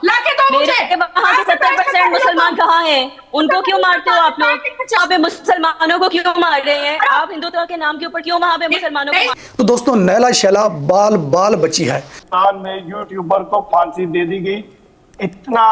लाके दो मुझे। वहाँ के 70% मुसलमान कहाँ हैं? उनको क्यों मारते हो आप लोग? वहाँ पे मुसलमानों को क्यों मार रहे हैं आप? हिंदुत्व के नाम के ऊपर क्यों वहाँ पे मुसलमानों को? तो दोस्तों नैला शैला बाल बाल बची है। पाकिस्तान में यूट्यूबर को फांसी दे दी गई। इतना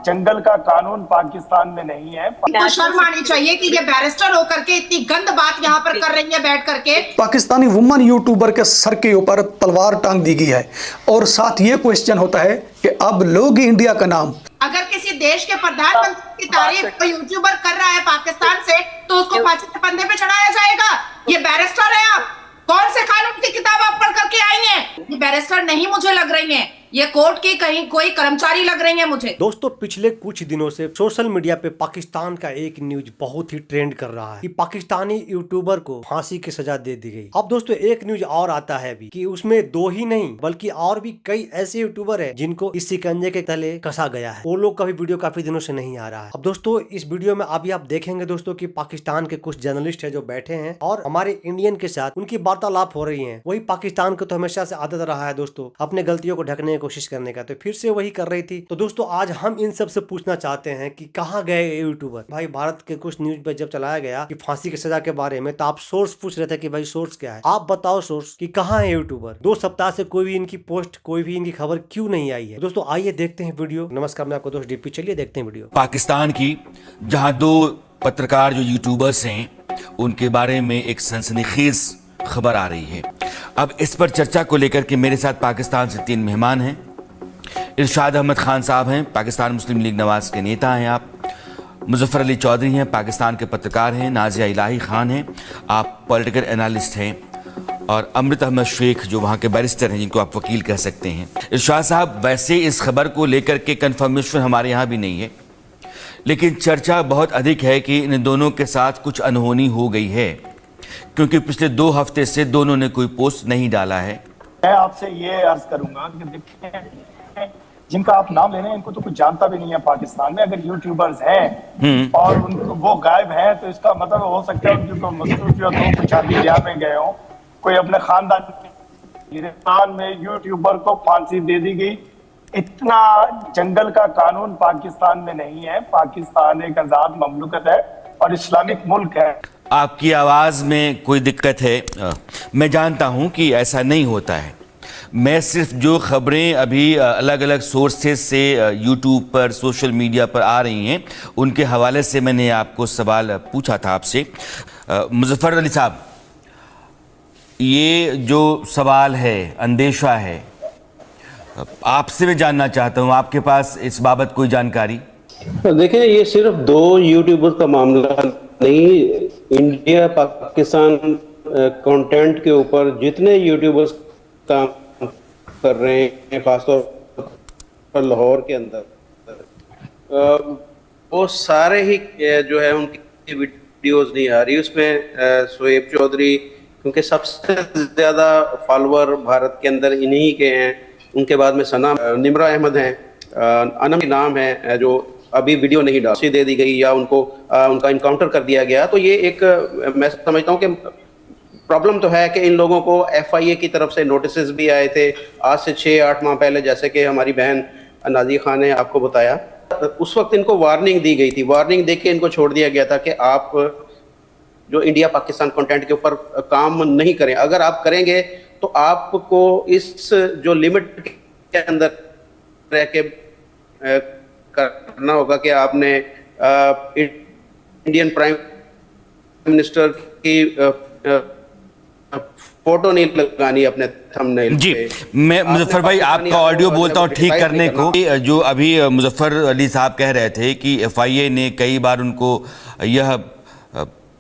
जंगल का कानून पाकिस्तान में नहीं है। तो शर्म आनी चाहिए कि ये बैरिस्टर होकर के इतनी गंद बात यहाँ पर कर रही है बैठ करके। पाकिस्तानी वुमन यूट्यूबर के सर के ऊपर तलवार टांग दी गई है और साथ ये क्वेश्चन होता है कि अब लोग इंडिया का नाम, अगर किसी देश के प्रधानमंत्री की तारीफ कोई यूट्यूबर कर रहा है पाकिस्तान से तो उसको फांसी के फंदे पे चढ़ाया जाएगा। ये बैरिस्टर है आप? कौन से कानून की किताब आप पढ़ करके आई हैं? ये बैरिस्टर नहीं मुझे लग रही हैं, ये कोर्ट की कहीं कोई कर्मचारी लग रही है मुझे। दोस्तों पिछले कुछ दिनों से सोशल मीडिया पे पाकिस्तान का एक न्यूज बहुत ही ट्रेंड कर रहा है कि पाकिस्तानी यूट्यूबर को फांसी की सजा दे दी गई। अब दोस्तों एक न्यूज और आता है भी कि उसमें दो ही नहीं बल्कि और भी कई ऐसे यूट्यूबर हैं जिनको इस शिकंजे के तले कसा गया है। वो लोग का भी वीडियो काफी दिनों से नहीं आ रहा है। अब दोस्तों इस वीडियो में अभी आप देखेंगे दोस्तों की पाकिस्तान के कुछ जर्नलिस्ट है जो बैठे हैं और हमारे इंडियन के साथ उनकी वार्तालाप हो रही है। वही पाकिस्तान को तो हमेशा से आदत रहा है दोस्तों अपने गलतियों को ढकने की कोशिश करने का, तो फिर से वही कर रही थी। तो दोस्तों आज हम इन सब से पूछना चाहते हैं कि कहाँ गए ये यूट्यूबर। भाई भारत के कुछ न्यूज पे जब चलाया गया कि फांसी की सजा के बारे में तो आप सोर्स पूछ रहे थे कि भाई सोर्स क्या है, आप बताओ सोर्स कि कहाँ है यूट्यूबर। 2 सप्ताह से कोई भी इनकी पोस्ट कोई भी इनकी खबर क्यों नहीं आई है। दोस्तों आइए देखते हैं वीडियो। नमस्कार मैं आपको दोस्त डीपी, चलिए देखते हैं वीडियो। पाकिस्तान की जहां 2 पत्रकार जो यूट्यूबर्स हैं उनके बारे में एक सनसनीखेज खबर आ रही है। अब इस पर चर्चा को लेकर के मेरे साथ पाकिस्तान से 3 मेहमान हैं। इरशाद अहमद खान साहब हैं, पाकिस्तान मुस्लिम लीग नवाज के नेता हैं आप। मुजफ्फर अली चौधरी हैं, पाकिस्तान के पत्रकार हैं। नाजिया इलाही खान हैं, आप पॉलिटिकल एनालिस्ट हैं। और अमृत अहमद शेख जो वहाँ के बैरिस्टर हैं जिनको आप वकील कह सकते हैं। इरशाद साहब वैसे इस खबर को लेकर के कन्फर्मेशन हमारे यहाँ भी नहीं है, लेकिन चर्चा बहुत अधिक है कि इन दोनों के साथ कुछ अनहोनी हो गई है क्योंकि पिछले 2 हफ्ते से दोनों ने कोई पोस्ट नहीं डाला है। मैं आपसे ये अर्ज करूंगा कि देखिए जिनका आप नाम ले रहे हैं इनको तो कुछ जानता भी नहीं है पाकिस्तान में। अगर यूट्यूबर्स हैं और उनको वो गायब हैं तो इसका मतलब हो सकता है उनको मसरूफ जो हो कुछ शादी ब्याह में गए हों, कोई अपने खानदान। हिंदुस्तान में यूट्यूबर को फांसी दे दी गई। इतना जंगल का कानून पाकिस्तान में नहीं है। पाकिस्तान एक आजाद ममलुकत है और इस्लामिक मुल्क है। आपकी आवाज़ में कोई दिक्कत है, मैं जानता हूं कि ऐसा नहीं होता है। मैं सिर्फ जो खबरें अभी अलग अलग सोर्सेज से यूट्यूब पर सोशल मीडिया पर आ रही हैं उनके हवाले से मैंने आपको सवाल पूछा था आपसे। मुजफ्फर अली साहब, ये जो सवाल है, अंदेशा है, आपसे मैं जानना चाहता हूं, आपके पास इस बाबत कोई जानकारी? देखिए ये सिर्फ 2 यूट्यूबर का मामला नहीं, इंडिया पाकिस्तान कंटेंट के ऊपर जितने यूट्यूबर्स काम कर रहे हैं खासतौर पर लाहौर के अंदर, वो सारे ही जो है उनकी वीडियोस नहीं आ रही। उसमें शोएब चौधरी क्योंकि सबसे ज़्यादा फॉलोअर भारत के अंदर इन्हीं के हैं, उनके बाद में सना निमरा अहमद हैं, अनम नाम है जो अभी वीडियो नहीं डाली दे दी गई या उनको उनका इनकाउंटर कर दिया गया। तो ये एक मैं समझता हूँ कि प्रॉब्लम तो है कि इन लोगों को FIA की तरफ से नोटिस भी आए थे आज से 6-8 माह पहले, जैसे कि हमारी बहन नाजिया खान ने आपको बताया। उस वक्त इनको वार्निंग दी गई थी, वार्निंग दे के इनको छोड़ दिया गया था कि आप जो इंडिया पाकिस्तान कंटेंट के ऊपर काम नहीं करें। अगर आप करेंगे तो आपको इस जो लिमिट के अंदर रह के करना होगा कि आपने इंडियन प्राइम मिनिस्टर की फोटो नहीं लगानी अपने थंबनेल जी। पे। मैं मुजफ्फर भाई आपका ऑडियो बोलता हूँ ठीक करने को। जो अभी मुजफ्फर अली साहब कह रहे थे कि FIA ने कई बार उनको यह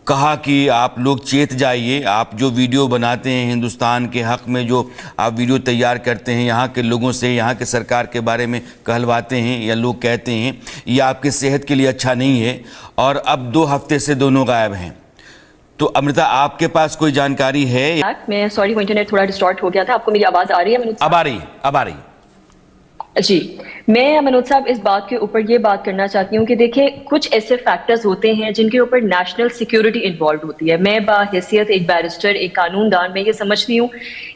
कहा कि आप लोग चेत जाइए, आप जो वीडियो बनाते हैं हिंदुस्तान के हक़ में, जो आप वीडियो तैयार करते हैं यहाँ के लोगों से, यहाँ के सरकार के बारे में कहलवाते हैं या लोग कहते हैं, ये आपकी सेहत के लिए अच्छा नहीं है। और अब 2 हफ्ते से दोनों गायब हैं। तो अमृता आपके पास कोई जानकारी है? मैं सॉरी, इंटरनेट थोड़ा डिस्टॉर्ट हो गया था। आपको मेरी आवाज़ आ रही है? अब आ रही। जी, मैं मनोज साहब इस बात के ऊपर ये बात करना चाहती हूँ कि देखिए कुछ ऐसे फैक्टर्स होते हैं जिनके ऊपर नेशनल सिक्योरिटी इन्वॉल्व होती है। मैं बाहैसियत एक बैरिस्टर, एक कानूनदान, मैं ये समझती हूँ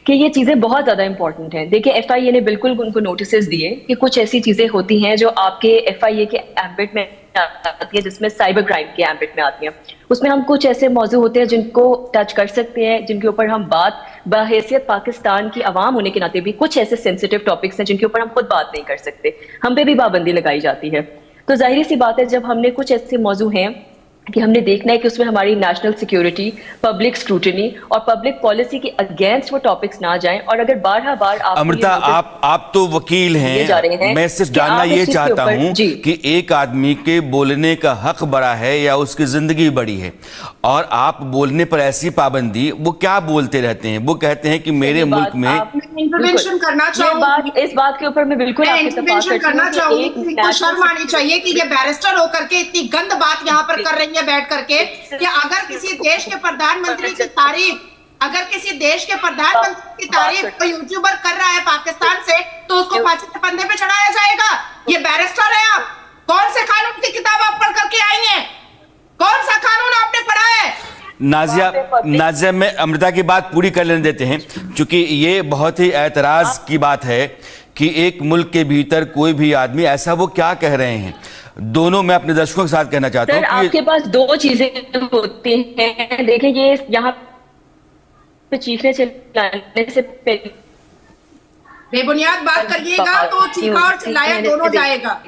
कि ये चीज़ें बहुत ज़्यादा इंपॉर्टेंट हैं। देखिए FIA ने बिल्कुल उनको नोटिस दिए कि कुछ ऐसी चीज़ें होती हैं जो आपके FIA के एम्बिट में आती है, जिसमें साइबर क्राइम के एम्बिट में आती हैं। उसमें हम कुछ ऐसे मौजू होते हैं जिनको टच कर सकते हैं, जिनके ऊपर हम बात बहैसियत पाकिस्तान की आवाम होने के नाते भी कुछ ऐसे सेंसिटिव टॉपिक्स हैं जिनके ऊपर हम खुद बात नहीं कर सकते, हम पे भी पाबंदी लगाई जाती है। तो जाहिर सी बात है जब हमने कुछ ऐसे मौजू हैं कि हमने देखना है कि उसमें हमारी नेशनल सिक्योरिटी, पब्लिक स्क्रूटनी और पब्लिक पॉलिसी के अगेंस्ट वो टॉपिक्स ना जाएं। और अगर बार बार अमृता, आप तो वकील हैं, मैं सिर्फ जानना ये चाहता हूं कि एक आदमी के बोलने का हक बड़ा है या उसकी जिंदगी बड़ी है, और आप बोलने पर ऐसी पाबंदी, वो क्या बोलते रहते हैं? वो कहते हैं कि मेरे मुल्क में इंटरवेंशन करना चाहूंगी। इस बात के ऊपर मैं बिल्कुल इंटरवेंशन करना चाहूंगी कि शर्म आनी चाहिए कि ये बैरिस्टर होकर के इतनी गंद बात यहाँ पर कर रही है बैठ करके कि अगर किसी देश के प्रधानमंत्री की तारीफ, अगर किसी देश के प्रधानमंत्री की तारीफ कोई यूट्यूबर कर रहा है पाकिस्तान से, तो उसको फांसी के फंदे पे चढ़ाया जाएगा। ये बैरिस्टर है आप? कौन से कानून की किताब आप पढ़ करके आई हैं? कौन सा कानून आपने पढ़ा है? नाजिया में अमृता की बात पूरी कर लेने देते हैं, क्योंकि ये बहुत ही ऐतराज की बात है कि एक मुल्क के भीतर कोई भी आदमी ऐसा, वो क्या कह रहे हैं दोनों, मैं अपने दर्शकों के साथ कहना चाहता हूँ कि आपके पास दो चीजें होती हैं। देखिए ये यहाँ पे चीखने चिल्लाने से पहले बेबुनियाद बात करिएगा तो चीखा और चिल्लाया दोनों जाएगा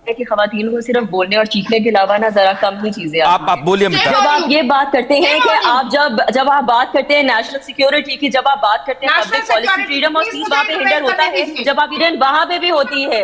कि खवातीन को सिर्फ बोलने और चीखने के अलावा ना जरा कम ही चीजें आप बोलिए। जब आप ये बात करते हैं कि आप जब आप बात करते हैं नेशनल सिक्योरिटी की, जब आप बात करते हैं public policy, freedom of speech, वहाँ पे हिंडर होता है, जब आप हिडन वहां पे भी होती है,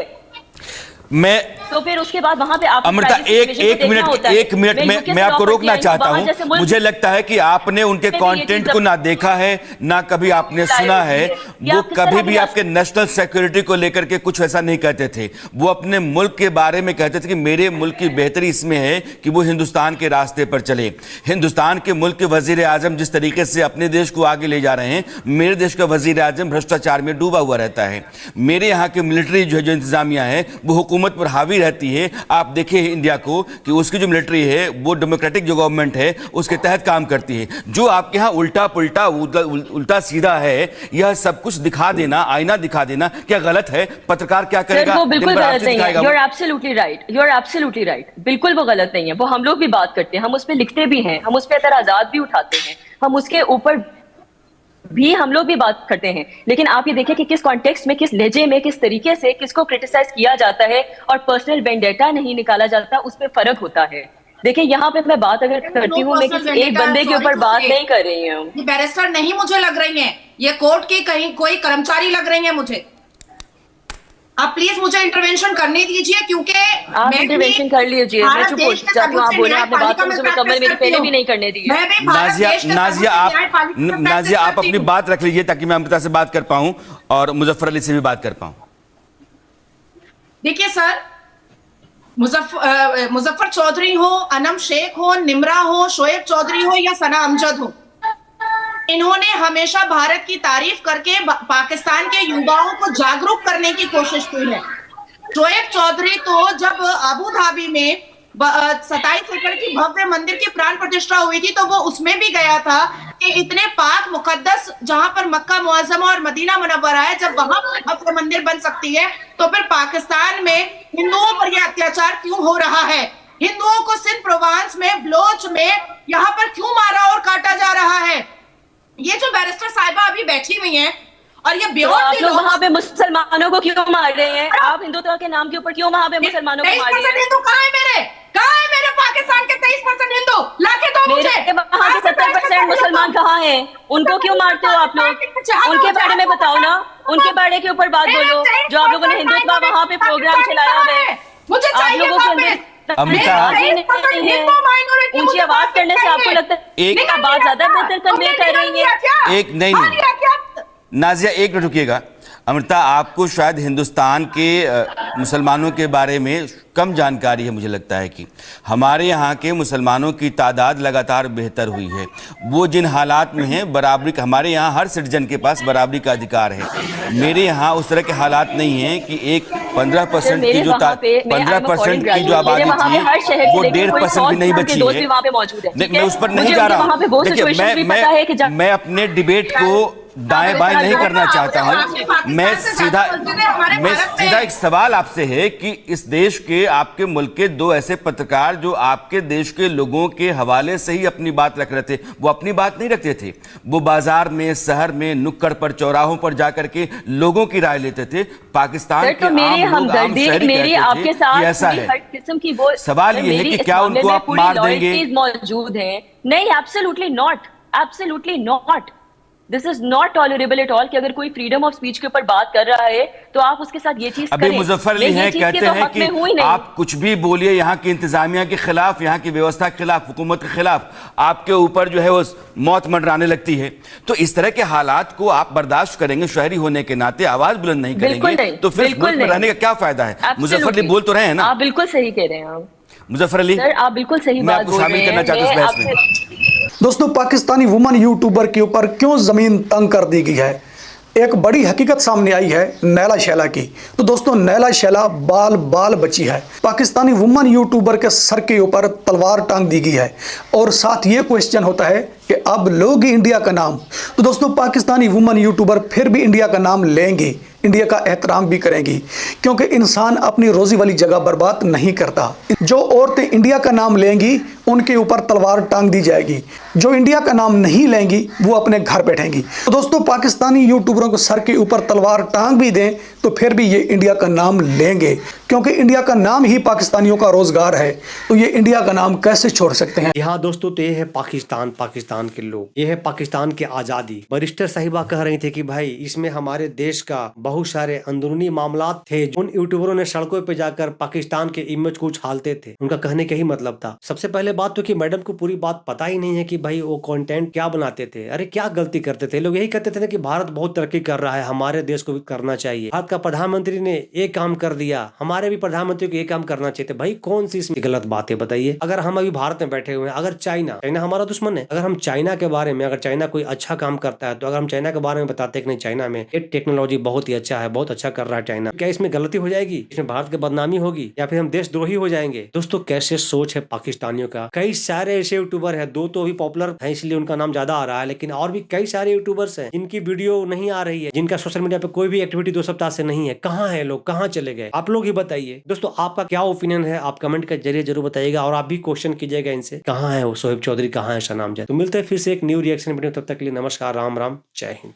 तो फिर उसके बाद वहां पे आप अमृता एक मिनट मैं आपको रोकना चाहता हूं। मुझे लगता है कि आपने उनके कंटेंट को ना देखा है, ना कभी आपने सुना है। वो कभी भी आपके नेशनल सिक्योरिटी को लेकर के कुछ ऐसा नहीं कहते थे। वो अपने मुल्क के बारे में कहते थे कि मेरे मुल्क की बेहतरी इसमें है कि वो हिंदुस्तान के रास्ते पर चले। हिंदुस्तान के मुल्क के वजीर आजम जिस तरीके से अपने देश को आगे ले जा रहे हैं, मेरे देश का वजीर आजम भ्रष्टाचार में डूबा हुआ रहता है। मेरे यहाँ की मिलिट्री जो इंतजामिया है वो हुकूमत पर हावी रहती है। आप देखिए इंडिया को कि उसकी जो मिलिट्री है वो डेमोक्रेटिक जो गवर्नमेंट है उसके तहत काम करती है। जो आपके यहाँ उल्टा पुल्टा उल्टा सीधा है, यह सब कुछ दिखा देना, आईना दिखा देना, क्या गलत है? पत्रकार क्या करेगा? वो बिल्कुल गलत नहीं है। You are absolutely right, you are absolutely right. बिल्कुल वो गलत नहीं है। वो हम लोग भी बात करते हैं, हम उस पर लिखते भी हैं, हम उस पर एतराजात भी उठाते हैं, हम उसके ऊपर भी हम लोग भी बात करते हैं। लेकिन आप ये देखिए कि किस कॉन्टेक्स्ट में, किस लहजे में, किस तरीके से किसको क्रिटिसाइज किया जाता है और पर्सनल वेंडेटा नहीं निकाला जाता, उसमें फर्क होता है। देखिए यहाँ पे मैं बात अगर करती हूँ, मैं किसी एक बंदे के ऊपर बात नहीं कर रही हूँ। ये बैरिस्टर नहीं मुझे लग रही है, ये कोर्ट की कहीं कोई कर्मचारी लग रही है मुझे। आप प्लीज मुझे इंटरवेंशन करने दीजिए, क्योंकि आप इंटरवेंशन कर लीजिए। मैं चुप हो जाती हूँ, आप बोले, आपने बात मुकम्मल मेरी पहले भी नहीं करने दी है। नाजिया आप अपनी बात रख लीजिए ताकि मैं अमृता से बात कर पाऊं और मुजफ्फर अली से भी बात कर पाऊं। देखिए सर, मुजफ्फर चौधरी हो, अनम शेख हो, निमरा हो, शोएब चौधरी हो या सना अमजद हो, इन्होंने हमेशा भारत की तारीफ करके पाकिस्तान के युवाओं को जागरूक करने की कोशिश की है। शोएब चौधरी तो जब अबू धाबी में 27 एकड़ की भव्य मंदिर की प्राण प्रतिष्ठा हुई थी, तो वो उसमें भी गया था कि इतने पाक मुकद्दस जहां पर मक्का मुअज़्ज़मा और मदीना मुनव्वरा है, जब वहां पर भव्य मंदिर बन सकती है, तो फिर पाकिस्तान में हिंदुओं पर यह अत्याचार क्यों हो रहा है? हिंदुओं को सिंध प्रोवांस में, बलोच में यहाँ पर क्यों मारा और काटा जा रहा है? ये जो बैरिस्टर साहिबा अभी बैठी हुई हैं और ये तो आप लोग वहाँ पे मुसलमानों को क्यों मार रहे हैं? आप हिंदुत्व के नाम के ऊपर क्यों वहाँ पे मुसलमानों को मार रहे हैं? हिंदू कहाँ है मेरे? कहाँ है मेरे पाकिस्तान के 23% हिंदू? लाके दो मुझे। वहाँ के 70% मुसलमान कहाँ हैं? उनको क्यों मारते हो आप लोग? उनके बारे में बताओ ना, उनके बारे के ऊपर बात बोलो। जो आप लोगों ने हिंदुत्व वहाँ पे प्रोग्राम चलाया है, आप लोगों के अंदर अमृता, ऊंची आवाज करने से आपको लगता है एक बात ज्यादा बेहतर कन्वे कर रही है? एक नहीं, नाजिया एक मिनट रुकिएगा। अमृता, आपको शायद हिंदुस्तान के मुसलमानों के बारे में कम जानकारी है। मुझे लगता है कि हमारे यहाँ के मुसलमानों की तादाद लगातार बेहतर हुई है। वो जिन हालात में हैं, बराबरी का, हमारे यहाँ हर सिटीजन के पास बराबरी का अधिकार है। मेरे यहाँ उस तरह के हालात नहीं हैं कि एक 15% की जो 15% की जो आबादी थी वो 1.5% भी नहीं बची है। मैं उस पर नहीं जा रहा हूँ। देखिए, मैं अपने डिबेट को दाएं बाएं नहीं करना चाहता हूं। मैं सीधा एक सवाल आपसे है कि इस देश के, आपके मुल्क के दो ऐसे पत्रकार जो आपके देश के लोगों के हवाले से ही अपनी बात रख रहे थे, वो अपनी बात नहीं रखते थे। वो बाजार में, शहर में, नुक्कड़ पर, चौराहों पर जाकर के लोगों की राय लेते थे। पाकिस्तान के आम लोग, आम शहरी कहते थे कि ऐसा है। सवाल ये है कि क्या उनको आप मार देंगे? मौजूद है? नहीं, absolutely not, absolutely not. This is not tolerable at all कि अगर कोई फ्रीडम ऑफ स्पीच के ऊपर बात कर रहा है तो आप उसके साथ ये चीज करें। अभी मुजफ्फर अली हैं, कहते हैं कि आप कुछ भी बोलिए यहाँ की इंतजामिया के खिलाफ, यहाँ की व्यवस्था के खिलाफ, हुकूमत के खिलाफ, आपके ऊपर जो है वो मौत मंडराने लगती है। तो इस तरह के हालात को आप बर्दाश्त करेंगे? शहरी होने के नाते आवाज बुलंद नहीं करेंगे तो फिर मुल्क में रहने का क्या फायदा है? मुजफ्फर अली बोल तो रहे हैं ना? आप बिल्कुल सही कह रहे हैं। आप मुजफ्फर अली सर, आप बिल्कुल सही बात बोल रहे हैं। शामिल करना चाहते हैं इस बहस में। दोस्तों, पाकिस्तानी वुमन यूट्यूबर के ऊपर क्यों जमीन तंग कर दी गई है? एक बड़ी हकीकत सामने आई है नैला शैला की। तो दोस्तों, नैला शैला बाल बाल बची है। पाकिस्तानी वुमन यूट्यूबर के सर के ऊपर तलवार टांग दी गई है और साथ ये क्वेश्चन होता है कि अब लोगी इंडिया का नाम। तो दोस्तों, पाकिस्तानी वुमन यूट्यूबर फिर भी इंडिया का नाम लेंगी, इंडिया का एहतराम भी करेंगी, क्योंकि इंसान अपनी रोजी वाली जगह बर्बाद नहीं करता। जो औरतें इंडिया का नाम लेंगी उनके ऊपर तलवार टांग दी जाएगी, जो इंडिया का नाम नहीं लेंगी वो अपने घर बैठेंगी। तो दोस्तों, पाकिस्तानी यूट्यूबरों को सर के ऊपर तलवार टांग भी दें तो फिर भी ये इंडिया का नाम लेंगे, क्योंकि इंडिया का नाम ही पाकिस्तानियों का रोजगार है। तो ये इंडिया का नाम कैसे छोड़ सकते हैं? यहाँ दोस्तों, तो ये है पाकिस्तान, पाकिस्तान के लोग, ये है पाकिस्तान की आजादी। बैरिस्टर साहिबा कह रही थी कि भाई इसमें हमारे देश का बहुत सारे अंदरूनी मामला थे। उन यूट्यूबरों ने सड़कों पे जाकर पाकिस्तान के इमेज को उछालते थे। उनका कहने का ही मतलब था। सबसे पहले बात तो कि मैडम को पूरी बात पता ही नहीं है कि भाई वो कंटेंट क्या बनाते थे। अरे क्या गलती करते थे लोग? यही कहते थे ना कि भारत बहुत तरक्की कर रहा है, हमारे देश को भी करना चाहिए। भारत का प्रधानमंत्री ने एक काम कर दिया, हमारे भी प्रधानमंत्री को एक काम करना चाहिए। भाई कौन सी इसमें गलत बात है बताइए? अगर हम अभी भारत में बैठे हुए हैं, अगर चाइना हमारा दुश्मन है, अगर हम चाइना के बारे में, अगर चाइना कोई अच्छा काम करता है तो अगर हम चाइना के बारे में बताते हैं कि नहीं, चाइना में ये टेक्नोलॉजी बहुत ही अच्छा है, बहुत अच्छा कर रहा है चाइना, क्या इसमें गलती हो जाएगी? इसमें भारत की बदनामी होगी या फिर हम देशद्रोही हो जाएंगे? दोस्तों, कैसे सोच है पाकिस्तानियों का। कई सारे ऐसे यूट्यूबर है, दो तो भी पॉपुलर है इसलिए उनका नाम ज्यादा आ रहा है, लेकिन और भी कई सारे यूट्यूबर्स हैं जिनकी वीडियो नहीं आ रही है, जिनका सोशल मीडिया पे कोई भी एक्टिविटी 2 सप्ताह से नहीं है। कहाँ है लोग? कहाँ चले गए? आप लोग ही बताइए। दोस्तों, आपका क्या ओपिनियन है? आप कमेंट के जरिए जरूर बताइएगा और आप भी क्वेश्चन कीजिएगा इनसे, कहाँ है वो शोएब चौधरी, कहाँ है शनाम जैद। तो मिलते हैं फिर से एक न्यू रिएक्शन वीडियो। तब तक के लिए नमस्कार, राम राम, जय हिंद।